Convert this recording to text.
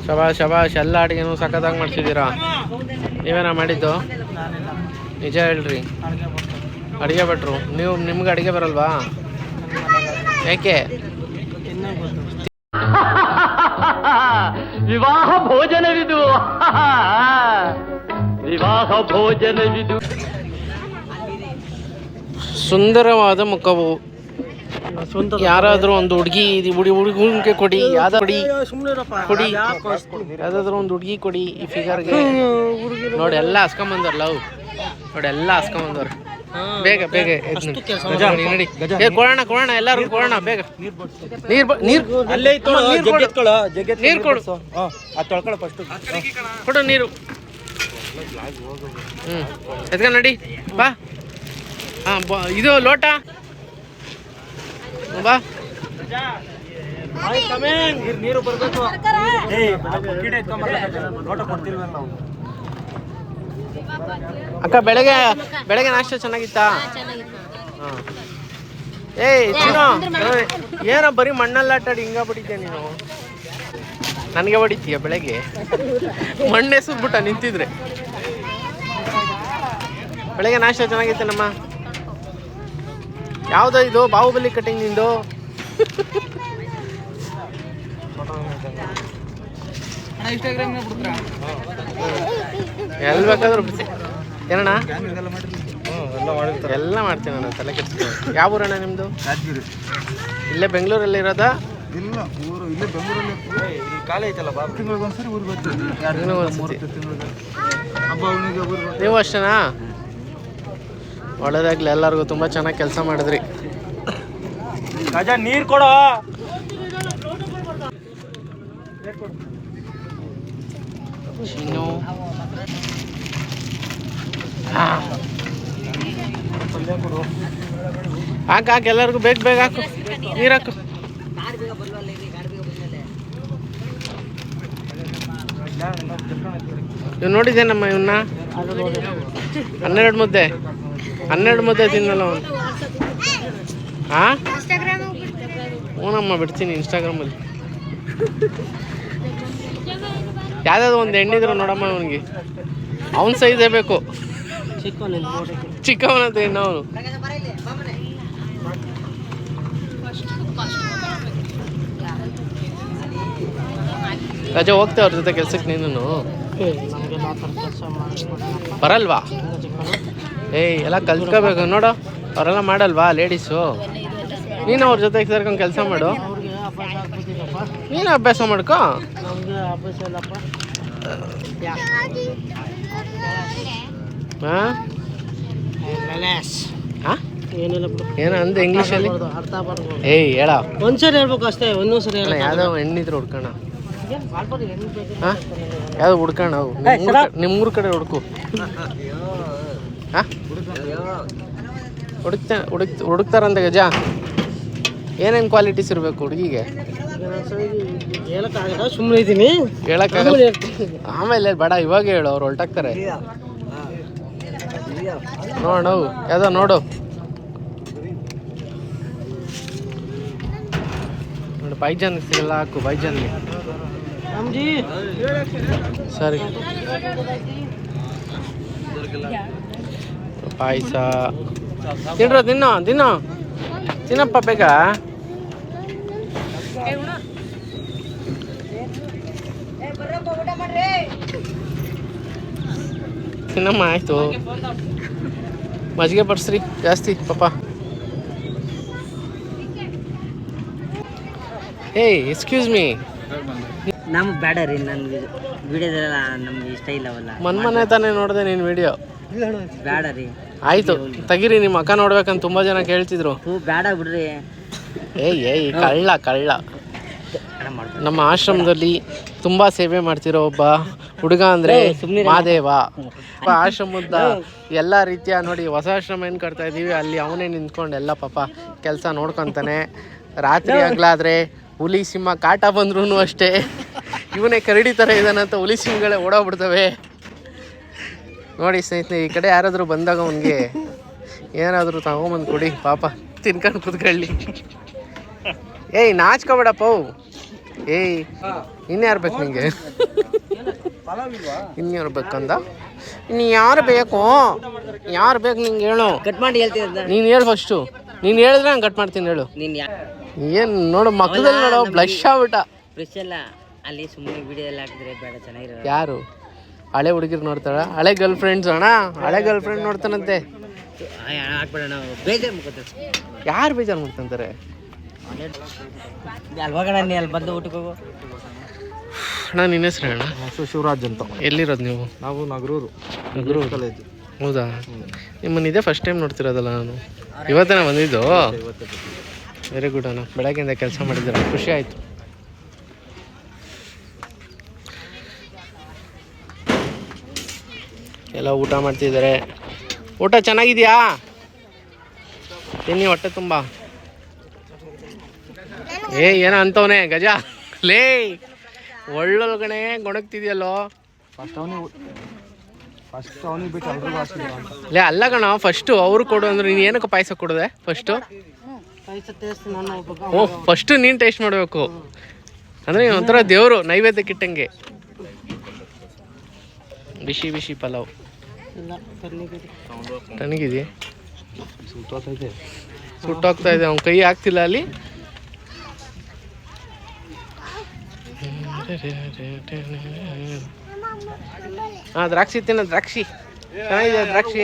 ಶಬಾಷ್ ಶಬಾಷ್. ಎಲ್ಲ ಅಡುಗೆನೂ ಸಖತ್ತಾಗಿ ಮಾಡ್ತಿದ್ದೀರಾ. ನೀವೇನ ಮಾಡಿದ್ದು? ನಿಜ ಹೇಳ್ರಿ. ಅಡುಗೆ ಭಟ್ರು ನೀವು? ನಿಮ್ಗೆ ಅಡುಗೆ ಬರಲ್ವಾ? ಯಾಕೆ? ವಿವಾಹ ಭೋಜನವಿದು, ವಿವಾಹ ಭೋಜನವಿದು. ಸುಂದರವಾದ ಮುಖವು. ಯಾರಾದ್ರೂ ಒಂದು ಹುಡುಗಿ ಹುಡುಗಿಗೆ ಕೊಡಿ, ಕೊಡಿ ಕೊಡಿ, ಯಾವ್ದಾದ್ರು ಒಂದು ಹುಡುಗಿ ಕೊಡಿ ಈ ಫಿಗರ್ಗೆ. ನೋಡಿ ಎಲ್ಲ ಹಸ್ಕೊಂಬಂದವ್ರ ಲವ್, ನೋಡಿ ಎಲ್ಲ ಹಸ್ಕೊಂಬಂದವ್ರ. ಬೇಗ ಬೇಗ ನಡಿ, ಕೊಡೋಣ ಎಲ್ಲಾರು ಕೊಡೋಣ ಬೇಗ. ನೀರು ಕೊಡು, ನೀರು. ಎತ್ಕ ನಡಿ ಬಾ. ಇದು ಲೋಟ ಬಾ. ನೀರು ಬರ್ಬೇಕು. ಅಕ್ಕ ಬೆಳಗ್ಗೆ ನಾಷ್ಟ ಚೆನ್ನಾಗಿತ್ತಾ? ಹಾಂ. ಏಯ್ ಚಿನ್ನು, ಏನೋ ಬರೀ ಮಣ್ಣಲ್ಲಿ ಆಟಾಡಿ ಹಿಂಗ ಬಡಿದ್ಯಾ ನೀನು? ನನಗೆ ಹೊಡಿತೀಯ ಬೆಳಗ್ಗೆ? ಮಣ್ಣೆ ಸುರ್ಬಿಟ್ಟ ನಿಂತಿದ್ರೆ. ಬೆಳಗ್ಗೆ ನಾಷ್ಟ ಚೆನ್ನಾಗಿತ್ತು ನಮ್ಮ. ಯಾವುದೋ ಇದು ಬಾಹುಬಲಿ ಕಟಿಂಗ್ ನಿಂದು? ಎಲ್ಲಿ ಬೇಕಾದ್ರೂ ಬಿಡ್ತೀನಿ. ಏನಣ್ಣ? ಎಲ್ಲ ಮಾಡ್ತೀನಿ ನಾನು, ತಲೆ ಕೆಡ್ಸ್ತೀನಿ. ಯಾವ ಊರಣ್ಣ ನಿಮ್ಮದು? ಇಲ್ಲೇ ಬೆಂಗಳೂರಲ್ಲಿ ಇರೋದಾ? ಇಲ್ಲ, ಇಲ್ಲೇ ಬೆಂಗಳೂರಲ್ಲಿ ಕಾಲೇ ಐತಲ್ಲ. ತಿಂಗಳಿಗೊಂದ್ಸರಿ ಊರಿಗೆ ಬರ್ತೀವಿ. ನೀವು ಅಷ್ಟೇನಾ? ಒಳ್ಳೇದಾಗ್ಲಿ ಎಲ್ಲರಿಗೂ. ತುಂಬ ಚೆನ್ನಾಗಿ ಕೆಲಸ ಮಾಡಿದ್ರಿ. ಗಜ ನೀರು ಕೊಡೋ. ಚಿನ್ನು ಹಾಕು ಎಲ್ಲರಿಗೂ ಬೇಗ ಹಾಕು. ನೀರು ಹಾಕು. ಇವ್ ನೋಡಿದ್ದೆ ನಮ್ಮ ಇವನ್ನ 12 ಮುದ್ದೆ ತಿನ್ನಲ್ಲ ಅವನು. ಹಾಂ ಹ್ಞೂನಮ್ಮ, ಬಿಡ್ತೀನಿ ಇನ್ಸ್ಟಾಗ್ರಾಮಲ್ಲಿ. ಯಾವ್ದಾದ್ರು ಒಂದು ಹೆಣ್ಣಿದ್ರು ನೋಡಮ್ಮ ಅವನಿಗೆ. ಅವನ ಸೈಜೇ ಬೇಕು. ಚಿಕ್ಕವನಂತ ಇನ್ನವನು. ರಜೆ ಹೋಗ್ತೇ ಅವ್ರ ಜೊತೆ ಕೆಲ್ಸಕ್ಕೆ? ನೀನು ಬರಲ್ವಾ? ಏಯ್ ಎಲ್ಲ ಕಲ್ತ್ಕೋಬೇಕು ನೋಡು. ಅವರೆಲ್ಲ ಮಾಡಲ್ವಾ ಲೇಡೀಸು? ನೀನು ಅವ್ರ ಜೊತೆ ಸೇರ್ಕೊಂಡು ಕೆಲಸ ಮಾಡು. ನೀನು ಅಭ್ಯಾಸ ಮಾಡ್ಕೋ. ಏನೋ ಅಂದೆ ಇಂಗ್ಲೀಷಲ್ಲಿ? ಏಯ್ ಹೇಳ. ಒಂದ್ಸರಿ ಹೇಳ್ಬೇಕು ಅಷ್ಟೇ, ಒಂದೊಂದ್ಸರಿ ಯಾವ್ದೋ ಹೆಣ್ಣಿದ್ರು ಹುಡ್ಕೋಣ. ಹಾಂ ಯಾವ್ದು ಹುಡ್ಕೋಣ? ನಿಮ್ಮೂರ ಕಡೆ ಹುಡುಕು. ಹಾಂ ಹುಡುಕ್ತಾರಂತೆ ಗಜ. ಏನೇನು ಕ್ವಾಲಿಟೀಸ್ ಇರಬೇಕು ಹುಡುಗಿಗೆ? ಹೇಳಕ್ಕಾಗಲ್ಲ, ಸುಮ್ಮನೆ ಇದ್ದೀನಿ. ಹೇಳಕ್ಕಾಗಲ್ಲ, ಆಮೇಲೆ ಬೇಡ, ಇವಾಗ ಹೇಳು, ಅವ್ರು ಹೊಲ್ಟಾಗ್ತಾರೆ. ನೋಡು ಯಾವ್ದೋ ನೋಡು ಬೈಜಾನ್ ಸಿಗಲ್ಲ, ಹಾಕು ಬೈಜಾನ್ಗೆ. ಸರಿ ಪಾಯಸ ತಿನ್ರೋ, ತಿನ್ನಪ್ಪ ಬೇಗ. ತಿನ್ನಮ್ಮ, ಆಯ್ತು. ಮಜ್ಜಿಗೆ ಬಡ್ಸ್ರಿ ಜಾಸ್ತಿ ಪಾಪ. ಏಯ್ ಎಕ್ಸ್ಕ್ಯೂಸ್ ಮೀ. ನಮ್ಗೆ ಬೇಡ ರೀ, ನನ್ಗೆ ವಿಡಿಯೋದೆಲ್ಲ ನಮ್ಗೆ ಇಷ್ಟ ಇಲ್ಲವಲ್ಲ. ಮೊನ್ನೆ ತಾನೇ ನೋಡಿದೆ ನೀನು ವಿಡಿಯೋ. ಬೇಡ ರೀ. ಆಯ್ತು ತೆಗೀರಿ, ನಿಮ್ಮ ಅಕ್ಕ ನೋಡ್ಬೇಕಂತ ತುಂಬ ಜನ ಕೇಳ್ತಿದ್ರು. ಬೇಡ ಬಿಡ್ರಿ. ಏಯ್ ಕಳ್ಳ. ನಮ್ಮ ಆಶ್ರಮದಲ್ಲಿ ತುಂಬ ಸೇವೆ ಮಾಡ್ತಿರೋ ಒಬ್ಬ ಹುಡುಗ ಅಂದರೆ ಮಾದೇವ. ಆಶ್ರಮದ ಎಲ್ಲ ರೀತಿಯ ನೋಡಿ, ಹೊಸ ಆಶ್ರಮ ಏನು ಕಟ್ತಾ ಇದ್ದೀವಿ, ಅಲ್ಲಿ ಅವನೇ ನಿಂತ್ಕೊಂಡು ಎಲ್ಲ ಪಾಪ ಕೆಲಸ ನೋಡ್ಕೊತಾನೆ. ರಾತ್ರಿ ಆಗ್ಲಾದ್ರೆ ಹುಲಿ ಸಿಂಹ ಕಾಟ ಬಂದ್ರೂ ಅಷ್ಟೇ ಇವನೇ ಕರಡಿ ಥರ ಇದ್ದಾನಂತ ಹುಲಿ ಸಿಂಹಗಳೇ ಓಡೋಗ್ಬಿಡ್ತವೆ. ನೋಡಿ ಸ್ನೇಹಿತರೆ, ಈ ಕಡೆ ಯಾರಾದರೂ ಬಂದಾಗ ಅವನಿಗೆ ಏನಾದರೂ ತಗೊಂಬಂದು ಕೊಡಿ, ಪಾಪ ತಿನ್ಕೊಂಡು ಕುತ್ಕೊಳ್ಳಿ. ಏಯ್ ನಾಚ್ಕೋಬೇಡಪ್ಪ. ಏಯ್ ಇನ್ಯಾರು ಬೇಕು ನಿಂಗೆ? ಪಲಾವ್ ಇಲ್ವಾ? ಇನ್ಯಾರು ಬೇಕಂದ? ಇನ್ನು ಯಾರು ಬೇಕು? ಯಾರು ಬೇಕು ನಿಂಗೆ ಹೇಳು. ಕಟ್ ಮಾಡಿ ಹೇಳ್ತಿದ್ದ ನೀನು ಹೇಳು ಫಸ್ಟು. ನೀನು ಹೇಳಿದ್ರೆ ನಾನು ಕಟ್ ಮಾಡ್ತೀನಿ ಹೇಳು. ನೀನು ಏನು ನೋಡು ಮಕ್ಕದಲ್ಲಿ ನೋಡು ಬ್ಲಶ್ ಆಗ್ಬಿಟ್ಟ. ಫ್ರೆಶ್ ಎಲ್ಲ ಅಲ್ಲಿ ಸುಮ್ಮನೆ ವಿಡಿಯೋ ಎಲ್ಲ ಹಾಕಿದ್ರೆ ಬೇಡ, ಚೆನ್ನಾಗಿರೋ. ಯಾರು? ಹಳೆ ಹುಡುಗಿರು ನೋಡ್ತಾಳ? ಹಳೆ ಗರ್ಲ್ ಫ್ರೆಂಡ್ಸ್ ಅಣ್ಣ, ಹಳೆ ಗರ್ಲ್ ಫ್ರೆಂಡ್ ನೋಡ್ತಾನಂತೆ. ಹಾಕ್ಬೇಡ, ನಾವು ಬೇಜಾರು ಮುಖದ ಯಾರು ಬೇಜಾರು ಮಾಡ್ತಂತಾರೆ? ಅಲ್ಲಿ ಹೋಗೋಣ, ನೀ ಅಲ್ಲಿ ಬಂದು ಊಟಕ್ಕೆ ಹೋಗು. ಅಣ್ಣ ನಿನ್ನ ಹೆಸರು ಅಣ್ಣ? ಶಿವರಾಜ್ ಅಂತ. ಎಲ್ಲಿರೋದು ನೀವು? ನಾವು ನಗರೂರು ಕಾಲೇಜು. ಹೌದಾ? ನಿಮ್ಮನ್ನು ಇದೇ ಫಸ್ಟ್ ಟೈಮ್ ನೋಡ್ತಿರೋದಲ್ಲ ನಾನು. ಇವತ್ತೇ ನಾನು ಬಂದಿದ್ದು. ವೆರಿ ಗುಡ್ ಅಣ್ಣ, ಬೆಳಗ್ಗೆಯಿಂದ ಕೆಲಸ ಮಾಡಿದ್ದೀರ, ಖುಷಿ ಆಯಿತು. ಎಲ್ಲ ಊಟ ಮಾಡ್ತಿದ್ದಾರೆ. ಊಟ ಚೆನ್ನಾಗಿದೆಯಾ? ತಿನ್ನಿ ಹೊಟ್ಟೆ ತುಂಬ. ಏನೋ ಅಂತವನೇ ಗಜ ಲೇ, ಒಳ್ಳೊಳಗಣೆ ಗೊಣಗ್ತಿದ್ಯಲ್ಲೋ. ಫಸ್ಟ್ ಅವನಿಗೆ ಬಿಟ್ಟು ಎಲ್ರಿಗೂ ಹಾಕ್ಸಿದ್ರು ಅಂತ. ಲೇ ಅಲ್ಲ ಕಣ, ಫಸ್ಟು ಅವ್ರು ಕೊಡು ಅಂದ್ರೆ ನೀನು ಏನಕ್ಕೆ ಪಾಯಸ ಕೊಡೋದೆ ಫಸ್ಟು? ಓ ಫಸ್ಟು ನೀನು ಟೇಸ್ಟ್ ಮಾಡಬೇಕು ಅಂದರೆ ಒಂಥರ ದೇವರು ನೈವೇದ್ಯಕ್ಕೆ ಇಟ್ಟಂಗೆ. ಬಿಸಿ ಬಿಸಿ ಪಲಾವ್ ತಣ್ಣಗಿದೆಯಾ? ಸುಟ್ಟೋಗ್ತಾ ಇದೆ, ಅವ್ನ ಕೈ ಹಾಕ್ತಿಲ್ಲ ಅಲ್ಲಿ. ಹಾಂ ದ್ರಾಕ್ಷಿ ತಿನ್ನ, ದ್ರಾಕ್ಷಿ ಚೆನ್ನಾಗಿದೆ ದ್ರಾಕ್ಷಿ.